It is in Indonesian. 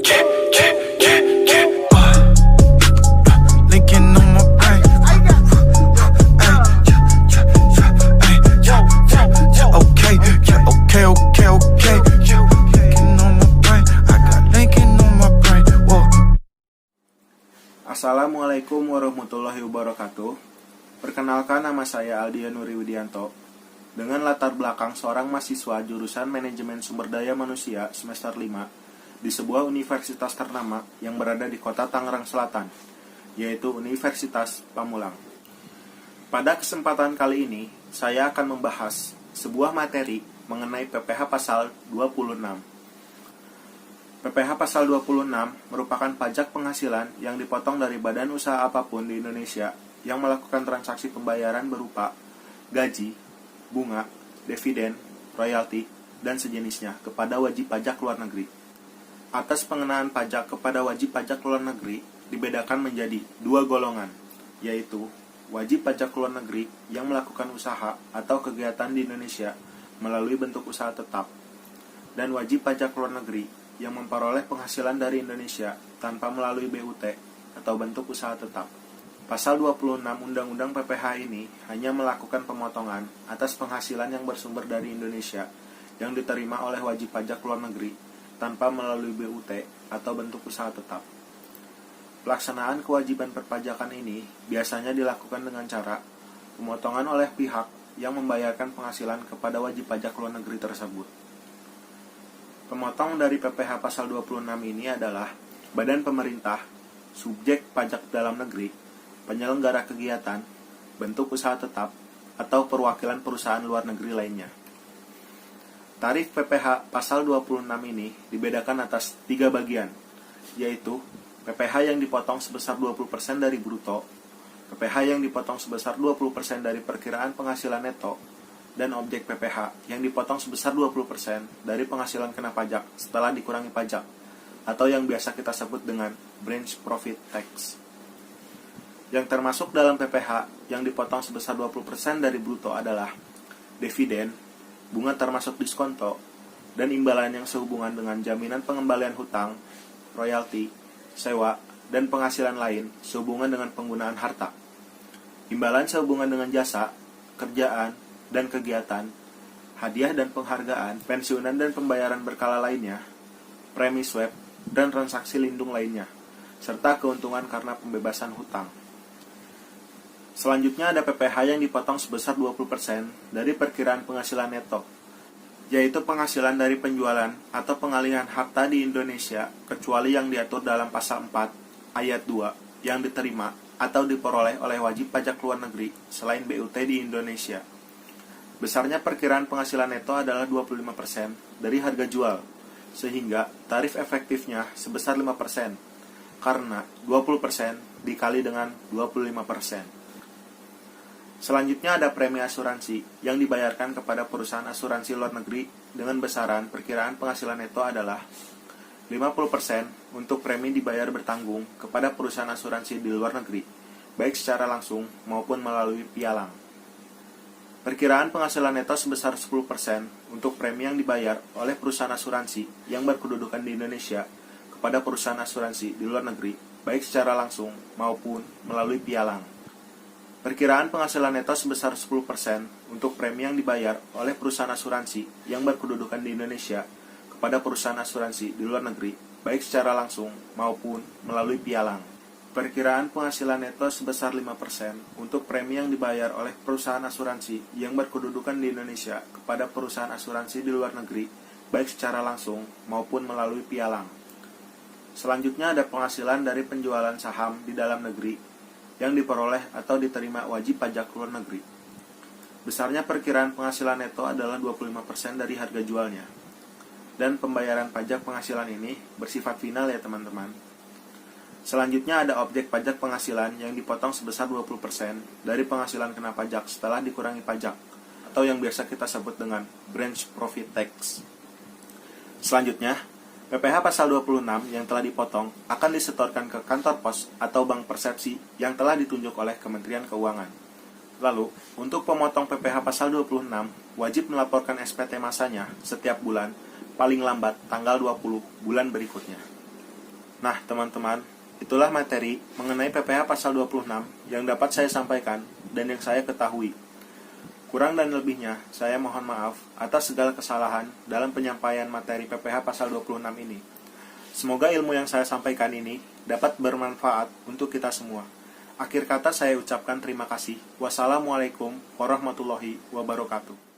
Yeah, yeah, yeah, yeah. Linking on my brain. Ay, yeah, okay, yeah, okay, okay, okay. Linking on my brain. I got linking on my brain. Whoa. Assalamualaikum warahmatullahi wabarakatuh. Perkenalkan, nama saya Aldian Nuri Widianto. Dengan latar belakang seorang mahasiswa jurusan Manajemen Sumber Daya Manusia semester 5 di sebuah universitas ternama yang berada di kota Tangerang Selatan, yaitu Universitas Pamulang. Pada kesempatan kali ini, saya akan membahas sebuah materi mengenai PPh Pasal 26. PPh Pasal 26 merupakan pajak penghasilan yang dipotong dari badan usaha apapun di Indonesia yang melakukan transaksi pembayaran berupa gaji, bunga, dividen, royalti, dan sejenisnya kepada wajib pajak luar negeri. Atas pengenaan pajak kepada wajib pajak luar negeri dibedakan menjadi dua golongan, yaitu wajib pajak luar negeri yang melakukan usaha atau kegiatan di Indonesia melalui bentuk usaha tetap, dan wajib pajak luar negeri yang memperoleh penghasilan dari Indonesia tanpa melalui BUT atau bentuk usaha tetap. Pasal 26 Undang-Undang PPh ini hanya melakukan pemotongan atas penghasilan yang bersumber dari Indonesia yang diterima oleh wajib pajak luar negeri tanpa melalui BUT atau bentuk usaha tetap. Pelaksanaan kewajiban perpajakan ini biasanya dilakukan dengan cara pemotongan oleh pihak yang membayarkan penghasilan kepada wajib pajak luar negeri tersebut. Pemotong dari PPh Pasal 26 ini adalah badan pemerintah, subjek pajak dalam negeri, penyelenggara kegiatan, bentuk usaha tetap, atau perwakilan perusahaan luar negeri lainnya. Tarif PPh Pasal 26 ini dibedakan atas 3 bagian, yaitu PPh yang dipotong sebesar 20% dari bruto, PPh yang dipotong sebesar 20% dari perkiraan penghasilan neto, dan objek PPh yang dipotong sebesar 20% dari penghasilan kena pajak setelah dikurangi pajak, atau yang biasa kita sebut dengan branch profit tax. Yang termasuk dalam PPh yang dipotong sebesar 20% dari bruto adalah dividen, bunga termasuk diskonto, dan imbalan yang sehubungan dengan jaminan pengembalian hutang, royalti, sewa, dan penghasilan lain sehubungan dengan penggunaan harta. Imbalan sehubungan dengan jasa, kerjaan, dan kegiatan, hadiah dan penghargaan, pensiunan dan pembayaran berkala lainnya, premi swab, dan transaksi lindung lainnya, serta keuntungan karena pembebasan hutang. Selanjutnya ada PPh yang dipotong sebesar 20% dari perkiraan penghasilan neto, yaitu penghasilan dari penjualan atau pengalihan harta di Indonesia kecuali yang diatur dalam Pasal 4 Ayat 2 yang diterima atau diperoleh oleh wajib pajak luar negeri selain BUT di Indonesia. Besarnya perkiraan penghasilan neto adalah 25% dari harga jual, sehingga tarif efektifnya sebesar 5%, karena 20% dikali dengan 25%. Selanjutnya ada premi asuransi yang dibayarkan kepada perusahaan asuransi luar negeri dengan besaran perkiraan penghasilan neto adalah 50% untuk premi dibayar bertanggung kepada perusahaan asuransi di luar negeri, baik secara langsung maupun melalui pialang. Perkiraan penghasilan neto sebesar 10% untuk premi yang dibayar oleh perusahaan asuransi yang berkedudukan di Indonesia kepada perusahaan asuransi di luar negeri, baik secara langsung maupun melalui pialang. Perkiraan penghasilan neto sebesar 10% untuk premi yang dibayar oleh perusahaan asuransi yang berkedudukan di Indonesia kepada perusahaan asuransi di luar negeri, baik secara langsung maupun melalui pialang. Perkiraan penghasilan neto sebesar 5% untuk premi yang dibayar oleh perusahaan asuransi yang berkedudukan di Indonesia kepada perusahaan asuransi di luar negeri, baik secara langsung maupun melalui pialang. Selanjutnya ada penghasilan dari penjualan saham di dalam negeri yang diperoleh atau diterima wajib pajak luar negeri. Besarnya perkiraan penghasilan neto adalah 25% dari harga jualnya. Dan pembayaran pajak penghasilan ini bersifat final ya teman-teman. Selanjutnya ada objek pajak penghasilan yang dipotong sebesar 20% dari penghasilan kena pajak setelah dikurangi pajak, atau yang biasa kita sebut dengan branch profit tax. Selanjutnya, PPh Pasal 26 yang telah dipotong akan disetorkan ke kantor pos atau bank persepsi yang telah ditunjuk oleh Kementerian Keuangan. Lalu, untuk pemotong PPh Pasal 26, wajib melaporkan SPT masanya setiap bulan, paling lambat tanggal 20 bulan berikutnya. Nah, teman-teman, itulah materi mengenai PPh pasal 26 yang dapat saya sampaikan dan yang saya ketahui. Kurang dan lebihnya, saya mohon maaf atas segala kesalahan dalam penyampaian materi PPh pasal 26 ini. Semoga ilmu yang saya sampaikan ini dapat bermanfaat untuk kita semua. Akhir kata saya ucapkan terima kasih. Wassalamualaikum warahmatullahi wabarakatuh.